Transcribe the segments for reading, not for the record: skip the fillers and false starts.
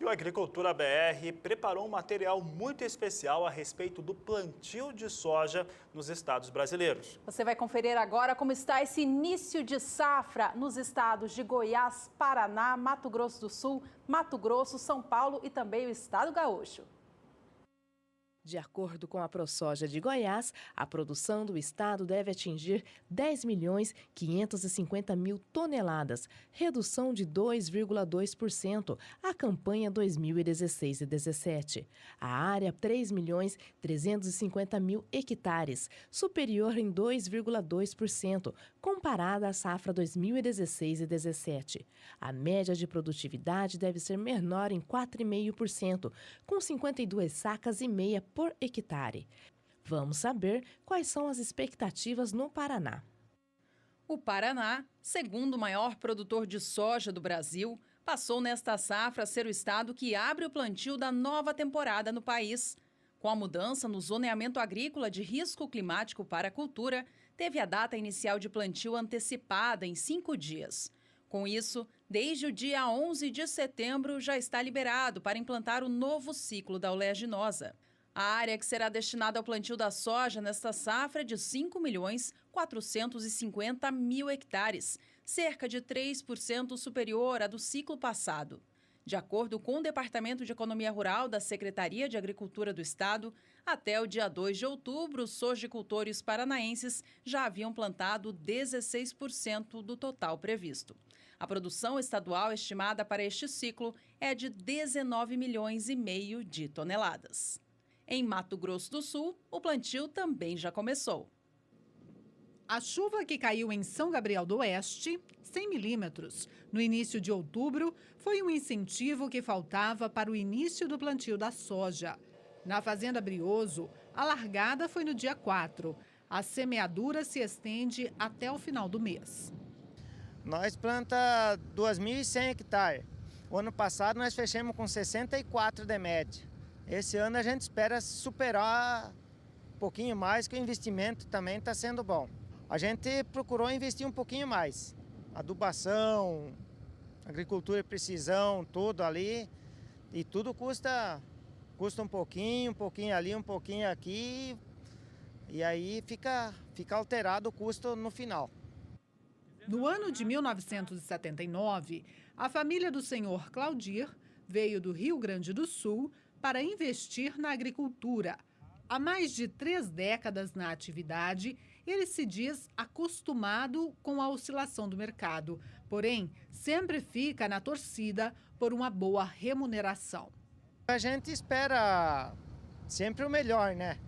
E o Agricultura BR preparou um material muito especial a respeito do plantio de soja nos estados brasileiros. Você vai conferir agora como está esse início de safra nos estados de Goiás, Paraná, Mato Grosso do Sul, Mato Grosso, São Paulo e também o estado gaúcho. De acordo com a ProSoja de Goiás, a produção do estado deve atingir 10.550.000 toneladas, redução de 2,2% à campanha 2016 e 17. A área, 3.350.000 hectares, superior em 2,2%, comparada à safra 2016 e 17. A média de produtividade deve ser menor em 4,5%, com 52 sacas e meia por hectare. Vamos saber quais são as expectativas no Paraná. O Paraná, segundo maior produtor de soja do Brasil, passou nesta safra a ser o estado que abre o plantio da nova temporada no país. Com a mudança no zoneamento agrícola de risco climático para a cultura, teve a data inicial de plantio antecipada em 5 dias. Com isso, desde o dia 11 de setembro já está liberado para implantar o novo ciclo da oleaginosa. A área que será destinada ao plantio da soja nesta safra é de 5.450.000 hectares, cerca de 3% superior à do ciclo passado. De acordo com o Departamento de Economia Rural da Secretaria de Agricultura do Estado, até o dia 2 de outubro, os sojicultores paranaenses já haviam plantado 16% do total previsto. A produção estadual estimada para este ciclo é de 19,5 milhões de toneladas. Em Mato Grosso do Sul, o plantio também já começou. A chuva que caiu em São Gabriel do Oeste, 100 milímetros, no início de outubro, foi um incentivo que faltava para o início do plantio da soja. Na Fazenda Brioso, a largada foi no dia 4. A semeadura se estende até o final do mês. Nós plantamos 2.100 hectares. O ano passado nós fechamos com 64 de média. Esse ano a gente espera superar um pouquinho mais, que o investimento também está sendo bom. A gente procurou investir um pouquinho mais. Adubação, agricultura de precisão, tudo ali. E tudo custa um pouquinho ali, um pouquinho aqui. E aí fica alterado o custo no final. No ano de 1979, a família do senhor Claudir veio do Rio Grande do Sul para investir na agricultura. Há mais de 3 décadas na atividade, ele se diz acostumado com a oscilação do mercado, porém, sempre fica na torcida por uma boa remuneração. A gente espera sempre o melhor, né?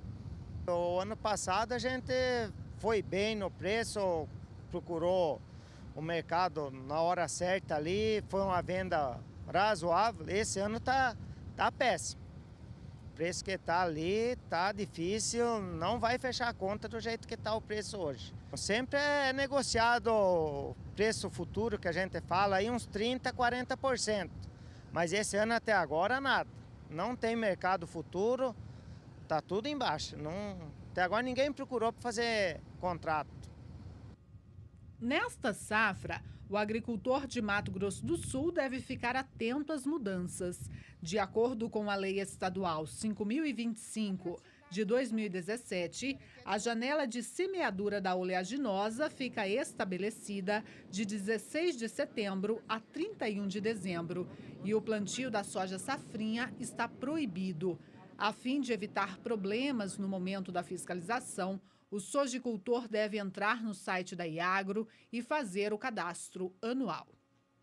O ano passado a gente foi bem no preço, procurou o mercado na hora certa ali, foi uma venda razoável. Esse ano tá péssimo. O preço que está ali está difícil, não vai fechar a conta do jeito que está o preço hoje. Sempre é negociado o preço futuro que a gente fala, aí uns 30%, 40%. Mas esse ano até agora nada. Não tem mercado futuro, está tudo embaixo. Até agora ninguém procurou para fazer contrato. Nesta safra, o agricultor de Mato Grosso do Sul deve ficar atento às mudanças. De acordo com a Lei Estadual 5.025 de 2017, a janela de semeadura da oleaginosa fica estabelecida de 16 de setembro a 31 de dezembro e o plantio da soja safrinha está proibido. A fim de evitar problemas no momento da fiscalização, o sojicultor deve entrar no site da Iagro e fazer o cadastro anual.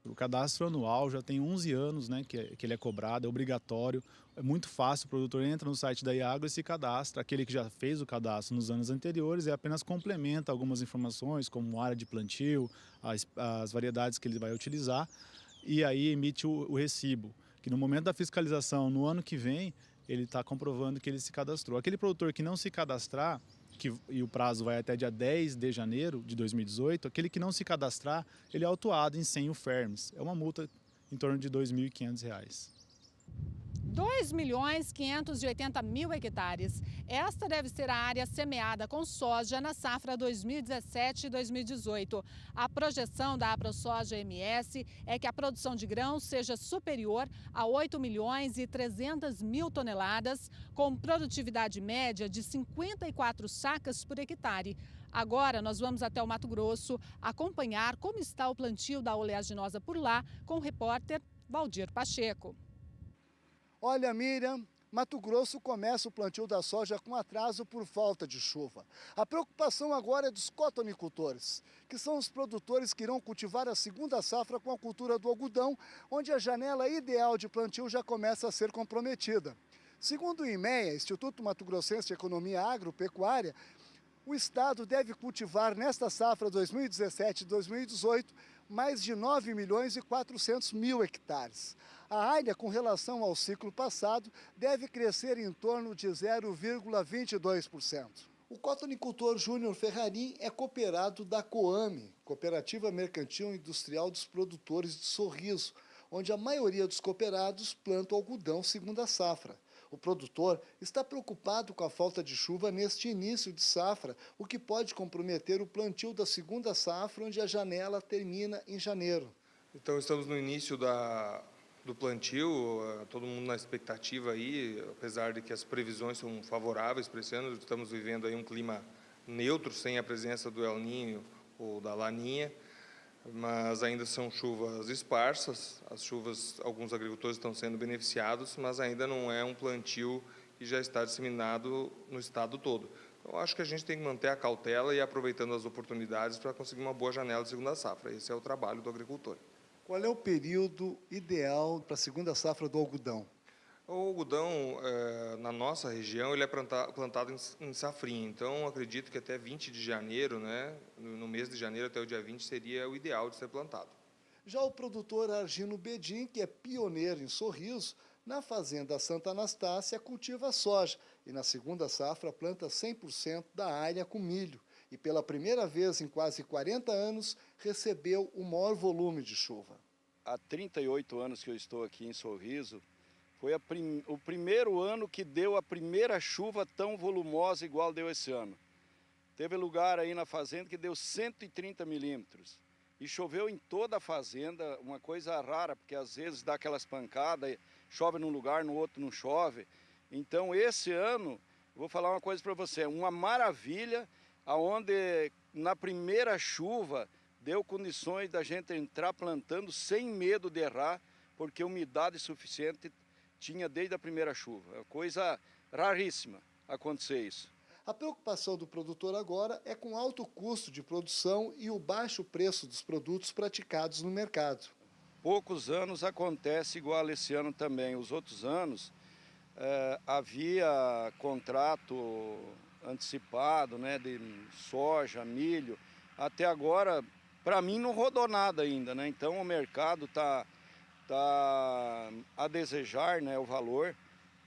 O cadastro anual já tem 11 anos, né, que ele é cobrado, é obrigatório. É muito fácil, o produtor entra no site da Iagro e se cadastra. Aquele que já fez o cadastro nos anos anteriores apenas complementa algumas informações, como área de plantio, as variedades que ele vai utilizar, e aí emite o recibo, que no momento da fiscalização, no ano que vem, ele está comprovando que ele se cadastrou. Aquele produtor que não se cadastrar, e o prazo vai até dia 10 de janeiro de 2018, aquele que não se cadastrar, ele é autuado em 100 UFERMs. É uma multa em torno de R$ 2.500. 2.580.000 hectares. Esta deve ser a área semeada com soja na safra 2017-2018. A projeção da AproSoja-MS é que a produção de grãos seja superior a 8.300.000 toneladas, com produtividade média de 54 sacas por hectare. Agora nós vamos até o Mato Grosso acompanhar como está o plantio da oleaginosa por lá com o repórter Valdir Pacheco. Olha, Miriam, Mato Grosso começa o plantio da soja com atraso por falta de chuva. A preocupação agora é dos cotonicultores, que são os produtores que irão cultivar a segunda safra com a cultura do algodão, onde a janela ideal de plantio já começa a ser comprometida. Segundo o IMEA, Instituto Mato Grossense de Economia Agropecuária, o estado deve cultivar nesta safra 2017-2018 mais de 9.400.000 hectares. A área, com relação ao ciclo passado, deve crescer em torno de 0,22%. O cotonicultor Júnior Ferrarim é cooperado da COAME, Cooperativa Mercantil Industrial dos Produtores de Sorriso, onde a maioria dos cooperados planta algodão segunda safra. O produtor está preocupado com a falta de chuva neste início de safra, o que pode comprometer o plantio da segunda safra, onde a janela termina em janeiro. Então estamos no início do plantio, todo mundo na expectativa aí, apesar de que as previsões são favoráveis para esse ano, estamos vivendo aí um clima neutro, sem a presença do El Niño ou da Laninha, mas ainda são chuvas esparsas, as chuvas, alguns agricultores estão sendo beneficiados, mas ainda não é um plantio que já está disseminado no estado todo. Então, acho que a gente tem que manter a cautela e aproveitando as oportunidades para conseguir uma boa janela de segunda safra. Esse é o trabalho do agricultor. Qual é o período ideal para a segunda safra do algodão? O algodão, na nossa região, ele é plantado em safrinha, então acredito que até 20 de janeiro, né, no mês de janeiro até o dia 20, seria o ideal de ser plantado. Já o produtor Argino Bedin, que é pioneiro em Sorriso, na fazenda Santa Anastácia cultiva soja e na segunda safra planta 100% da área com milho. E pela primeira vez em quase 40 anos recebeu o maior volume de chuva. Há 38 anos que eu estou aqui em Sorriso, foi o primeiro ano que deu a primeira chuva tão volumosa igual deu esse ano. Teve lugar aí na fazenda que deu 130 milímetros. E choveu em toda a fazenda, uma coisa rara, porque às vezes dá aquelas pancadas, chove num lugar, no outro não chove. Então esse ano, vou falar uma coisa para você, uma maravilha, onde na primeira chuva deu condições da gente entrar plantando sem medo de errar, porque umidade suficiente tinha desde a primeira chuva. É coisa raríssima acontecer isso. A preocupação do produtor agora é com o alto custo de produção e o baixo preço dos produtos praticados no mercado. Poucos anos acontece igual esse ano também. Os outros anos havia contrato antecipado, né, de soja, milho. Até agora, para mim, não rodou nada ainda, né? Então o mercado está a desejar, né, o valor,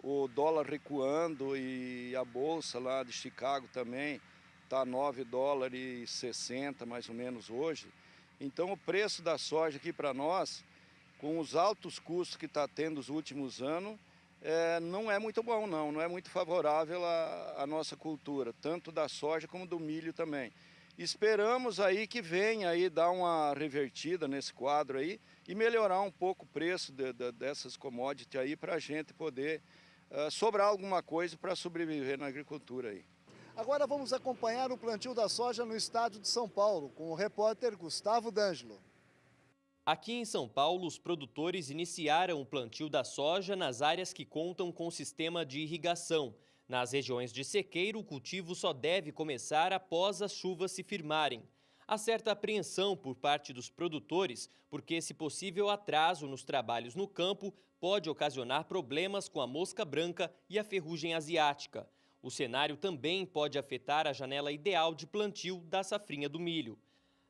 o dólar recuando e a bolsa lá de Chicago também está $9,60 mais ou menos hoje. Então o preço da soja aqui para nós, com os altos custos que está tendo os últimos anos, não é muito bom não é muito favorável à nossa cultura, tanto da soja como do milho também. Esperamos aí que venha aí dar uma revertida nesse quadro aí e melhorar um pouco o preço dessas commodities aí para a gente poder sobrar alguma coisa para sobreviver na agricultura aí. Agora vamos acompanhar o plantio da soja no estado de São Paulo com o repórter Gustavo D'Angelo. Aqui em São Paulo, os produtores iniciaram o plantio da soja nas áreas que contam com sistema de irrigação. Nas regiões de sequeiro, o cultivo só deve começar após as chuvas se firmarem. Há certa apreensão por parte dos produtores, porque esse possível atraso nos trabalhos no campo pode ocasionar problemas com a mosca branca e a ferrugem asiática. O cenário também pode afetar a janela ideal de plantio da safrinha do milho.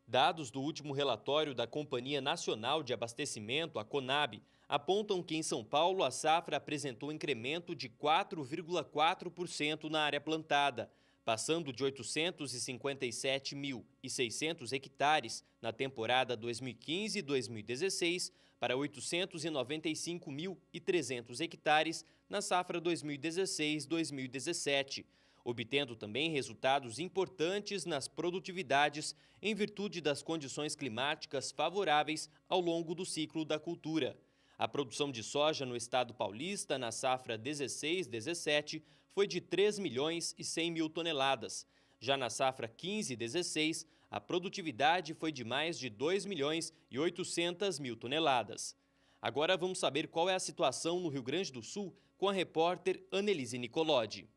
Dados do último relatório da Companhia Nacional de Abastecimento, a CONAB, apontam que em São Paulo a safra apresentou incremento de 4,4% na área plantada. passando de 857.600 hectares na temporada 2015-2016 para 895.300 hectares na safra 2016-2017, obtendo também resultados importantes nas produtividades em virtude das condições climáticas favoráveis ao longo do ciclo da cultura. A produção de soja no estado paulista na safra 16-17 foi de 3.100.000 toneladas. Já na safra 15-16, a produtividade foi de mais de 2.800.000 toneladas. Agora vamos saber qual é a situação no Rio Grande do Sul com a repórter Annelise Nicolodi.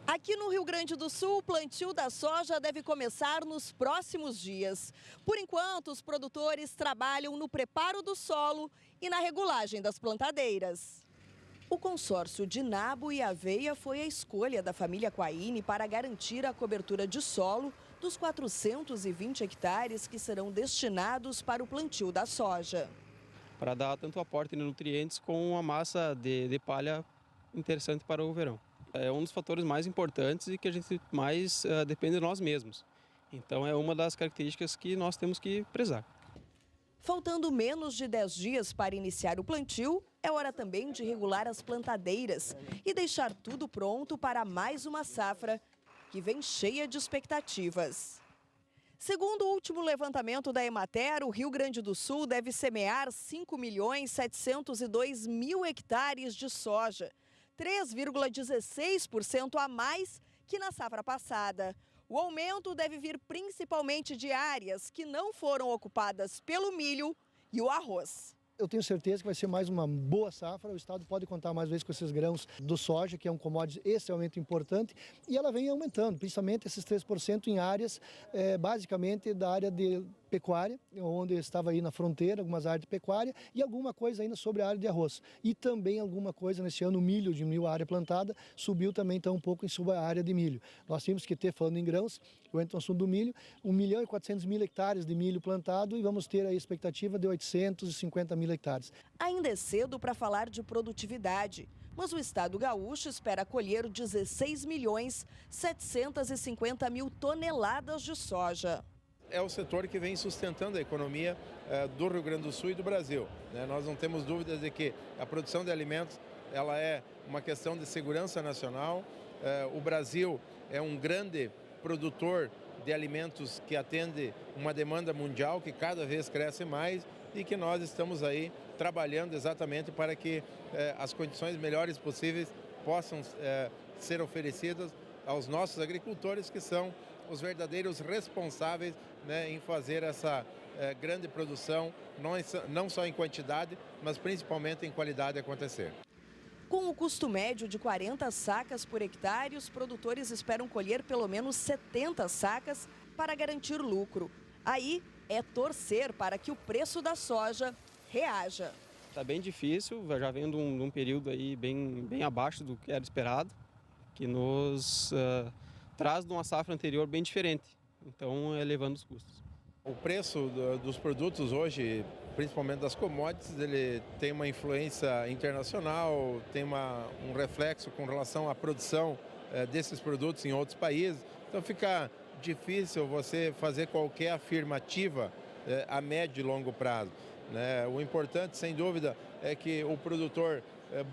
Aqui no Rio Grande do Sul, o plantio da soja deve começar nos próximos dias. Por enquanto, os produtores trabalham no preparo do solo e na regulagem das plantadeiras. O consórcio de nabo e aveia foi a escolha da família Quaini para garantir a cobertura de solo dos 420 hectares que serão destinados para o plantio da soja. Para dar tanto aporte de nutrientes com uma massa de palha interessante para o verão. É um dos fatores mais importantes e que a gente mais depende de nós mesmos. Então é uma das características que nós temos que prezar. Faltando menos de 10 dias para iniciar o plantio, é hora também de regular as plantadeiras e deixar tudo pronto para mais uma safra que vem cheia de expectativas. Segundo o último levantamento da Emater, o Rio Grande do Sul deve semear 5.702.000 hectares de soja, 3,16% a mais que na safra passada. O aumento deve vir principalmente de áreas que não foram ocupadas pelo milho e o arroz. Eu tenho certeza que vai ser mais uma boa safra. O estado pode contar mais vezes com esses grãos do soja, que é um commodity extremamente importante, e ela vem aumentando, principalmente esses 3% em áreas, basicamente da área de pecuária, onde estava aí na fronteira, algumas áreas de pecuária, e alguma coisa ainda sobre a área de arroz. E também alguma coisa nesse ano, o milho diminuiu a área plantada, subiu também então um pouco sobre a área de milho. Nós temos que ter, falando em grãos, eu entro no assunto do milho, 1.400.000 hectares de milho plantado e vamos ter a expectativa de 850.000 hectares. Ainda é cedo para falar de produtividade, mas o estado gaúcho espera colher 16.750.000 toneladas de soja. É o setor que vem sustentando a economia do Rio Grande do Sul e do Brasil. Nós não temos dúvidas de que a produção de alimentos ela é uma questão de segurança nacional. O Brasil é um grande produtor de alimentos que atende uma demanda mundial que cada vez cresce mais e que nós estamos aí trabalhando exatamente para que as condições melhores possíveis possam ser oferecidas aos nossos agricultores, que são os verdadeiros responsáveis em fazer essa grande produção, não só em quantidade, mas principalmente em qualidade acontecer. Com o custo médio de 40 sacas por hectare, os produtores esperam colher pelo menos 70 sacas para garantir lucro. Aí é torcer para que o preço da soja reaja. Está bem difícil, já vem de um período aí bem abaixo do que era esperado, que nos traz de uma safra anterior bem diferente, então elevando os custos. O preço dos produtos hoje, principalmente das commodities, ele tem uma influência internacional, tem um reflexo com relação à produção desses produtos em outros países, então fica difícil você fazer qualquer afirmativa a médio e longo prazo. O importante, sem dúvida, é que o produtor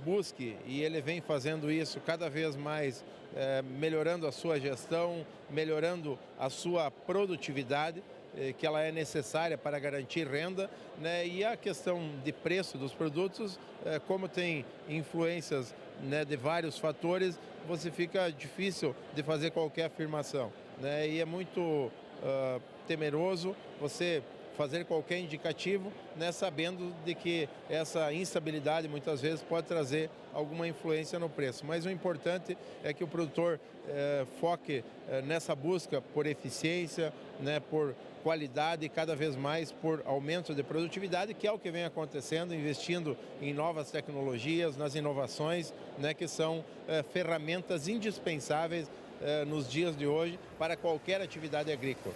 busque, e ele vem fazendo isso cada vez mais, melhorando a sua gestão, melhorando a sua produtividade, que ela é necessária para garantir renda, e a questão de preço dos produtos, como tem influências de vários fatores, você fica difícil de fazer qualquer afirmação. E é muito temeroso você fazer qualquer indicativo, sabendo de que essa instabilidade muitas vezes pode trazer alguma influência no preço. Mas o importante é que o produtor foque nessa busca por eficiência, por qualidade e cada vez mais por aumento de produtividade, que é o que vem acontecendo, investindo em novas tecnologias, nas inovações, que são ferramentas indispensáveis nos dias de hoje para qualquer atividade agrícola.